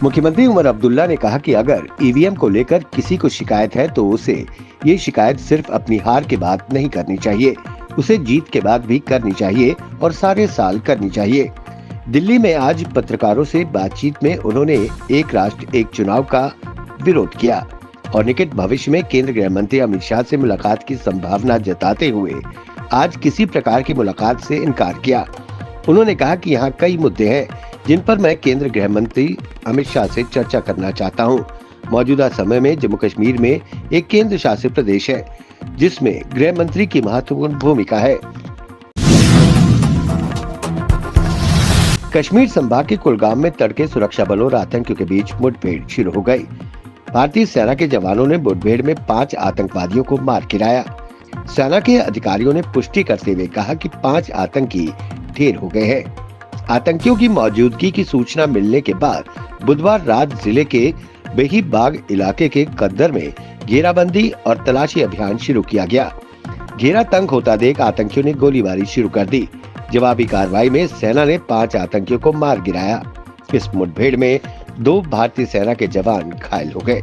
मुख्यमंत्री उमर अब्दुल्ला ने कहा कि अगर ईवीएम को लेकर किसी को शिकायत है तो उसे ये शिकायत सिर्फ अपनी हार के बाद नहीं करनी चाहिए, उसे जीत के बाद भी करनी चाहिए और सारे साल करनी चाहिए। दिल्ली में आज पत्रकारों से बातचीत में उन्होंने एक राष्ट्र एक चुनाव का विरोध किया और निकट भविष्य में केंद्रीय गृह मंत्री अमित शाह से मुलाकात की संभावना जताते हुए आज किसी प्रकार की मुलाकात से इनकार किया। उन्होंने कहा कि यहाँ कई मुद्दे हैं जिन पर मैं केंद्रीय गृह मंत्री अमित शाह से चर्चा करना चाहता हूँ। मौजूदा समय में जम्मू कश्मीर में एक केंद्र शासित प्रदेश है जिसमें गृह मंत्री की महत्वपूर्ण भूमिका है। कश्मीर संभाग के कुलगाम में तड़के सुरक्षा बलों और आतंकियों के बीच मुठभेड़ शुरू हो गई। भारतीय सेना के जवानों ने मुठभेड़ में 5 आतंकवादियों को मार गिराया। सेना के अधिकारियों ने पुष्टि करते हुए कहा कि 5 आतंकी ढेर हो गए हैं। आतंकियों की मौजूदगी की सूचना मिलने के बाद बुधवार रात जिले के बेहीबाग इलाके के कद्दर में घेराबंदी और तलाशी अभियान शुरू किया गया। घेरा तंग होता देख आतंकियों ने गोलीबारी शुरू कर दी। जवाबी कार्रवाई में सेना ने 5 आतंकियों को मार गिराया। इस मुठभेड़ में 2 भारतीय सेना के जवान घायल हो गए।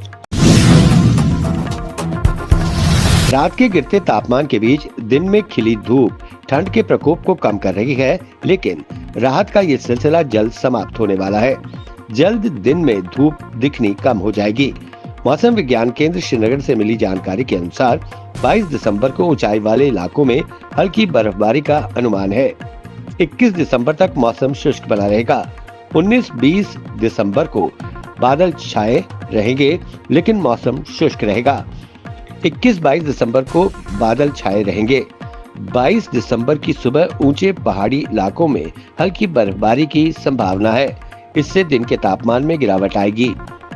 रात के गिरते तापमान के बीच दिन में खिली धूप ठंड के प्रकोप को कम कर रही है, लेकिन राहत का ये सिलसिला जल्द समाप्त होने वाला है। जल्द दिन में धूप दिखनी कम हो जाएगी। मौसम विज्ञान केंद्र श्रीनगर से मिली जानकारी के अनुसार 22 दिसंबर को ऊंचाई वाले इलाकों में हल्की बर्फबारी का अनुमान है। 21 दिसंबर तक मौसम शुष्क बना रहेगा। 19-20 दिसंबर को बादल छाए रहेंगे लेकिन मौसम शुष्क रहेगा। 21-22 दिसंबर को बादल छाए रहेंगे। 22 दिसंबर की सुबह ऊंचे पहाड़ी इलाकों में हल्की बर्फबारी की संभावना है। इससे दिन के तापमान में गिरावट आएगी।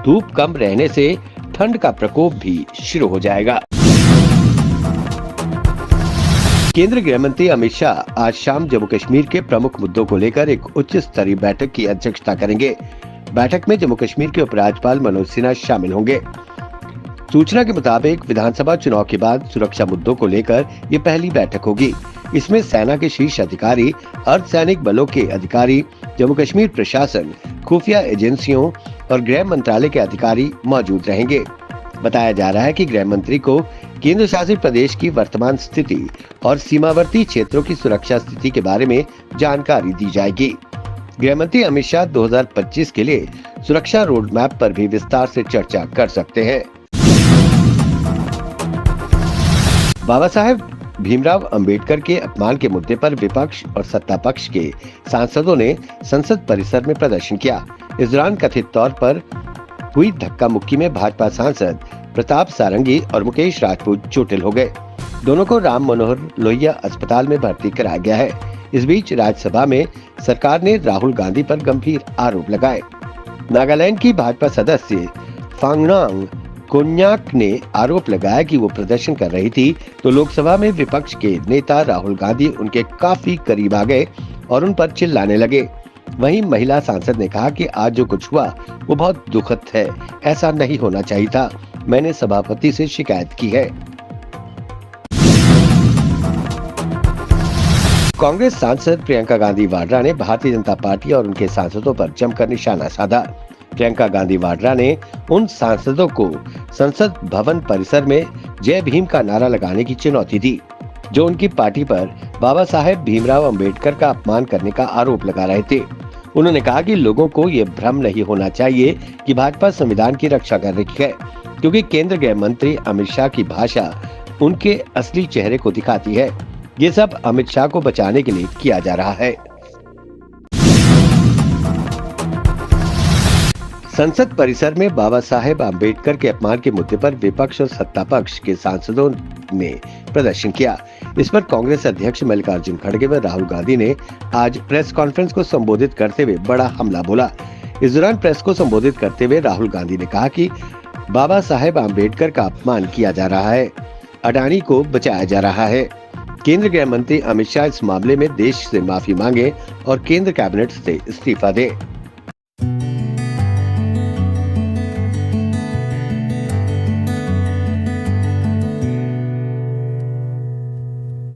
धूप कम रहने से ठंड का प्रकोप भी शुरू हो जाएगा। केंद्रीय गृह मंत्री अमित शाह आज शाम जम्मू कश्मीर के प्रमुख मुद्दों को लेकर एक उच्च स्तरीय बैठक की अध्यक्षता करेंगे। बैठक में जम्मू कश्मीर के उपराज्यपाल मनोज सिन्हा शामिल होंगे। सूचना के मुताबिक विधानसभा चुनाव के बाद सुरक्षा मुद्दों को लेकर ये पहली बैठक होगी। इसमें सेना के शीर्ष अधिकारी, अर्धसैनिक बलों के अधिकारी, जम्मू कश्मीर प्रशासन, खुफिया एजेंसियों और गृह मंत्रालय के अधिकारी मौजूद रहेंगे। बताया जा रहा है कि गृह मंत्री को केंद्र शासित प्रदेश की वर्तमान स्थिति और सीमावर्ती क्षेत्रों की सुरक्षा स्थिति के बारे में जानकारी दी जाएगी। गृह मंत्री अमित शाह 2025 के लिए सुरक्षा रोड मैप पर भी विस्तार से चर्चा कर सकते हैं। बाबा साहेब भीमराव अंबेडकर के अपमान के मुद्दे पर विपक्ष और सत्ता पक्ष के सांसदों ने संसद परिसर में प्रदर्शन किया। इस दौरान कथित तौर पर हुई धक्का मुक्की में भाजपा सांसद प्रताप सारंगी और मुकेश राजपूत चोटिल हो गए। दोनों को राम मनोहर लोहिया अस्पताल में भर्ती कराया गया है। इस बीच राज्यसभा में सरकार ने राहुल गांधी पर गंभीर आरोप लगाए। नागालैंड की भाजपा सदस्य फांगनांग कोन्याक ने आरोप लगाया कि वो प्रदर्शन कर रही थी तो लोकसभा में विपक्ष के नेता राहुल गांधी उनके काफी करीब आ गए और उन पर चिल्लाने लगे। वहीं महिला सांसद ने कहा कि आज जो कुछ हुआ वो बहुत दुखद है, ऐसा नहीं होना चाहिए था। मैंने सभापति से शिकायत की है। कांग्रेस सांसद प्रियंका गांधी वाड्रा ने भारतीय जनता पार्टी और उनके सांसदों पर जमकर निशाना साधा। प्रियंका गांधी वाड्रा ने उन सांसदों को संसद भवन परिसर में जय भीम का नारा लगाने की चुनौती दी जो उनकी पार्टी पर बाबा साहेब भीमराव अंबेडकर का अपमान करने का आरोप लगा रहे थे। उन्होंने कहा कि लोगों को ये भ्रम नहीं होना चाहिए कि भाजपा संविधान की रक्षा कर रही है, क्योंकि केंद्रीय गृह मंत्री अमित शाह की भाषा उनके असली चेहरे को दिखाती है। ये सब अमित शाह को बचाने के लिए किया जा रहा है। संसद परिसर में बाबा साहेब आम्बेडकर के अपमान के मुद्दे पर विपक्ष और सत्ता पक्ष के सांसदों ने प्रदर्शन किया। इस पर कांग्रेस अध्यक्ष मल्लिकार्जुन खड़गे व राहुल गांधी ने आज प्रेस कॉन्फ्रेंस को संबोधित करते हुए बड़ा हमला बोला। इस दौरान प्रेस को संबोधित करते हुए राहुल गांधी ने कहा कि बाबा साहेब आम्बेडकर का अपमान किया जा रहा है, अडानी को बचाया जा रहा है। केंद्रीय गृह मंत्री अमित शाह इस मामले में देश से माफी मांगे और केंद्र कैबिनेट से इस्तीफा दे।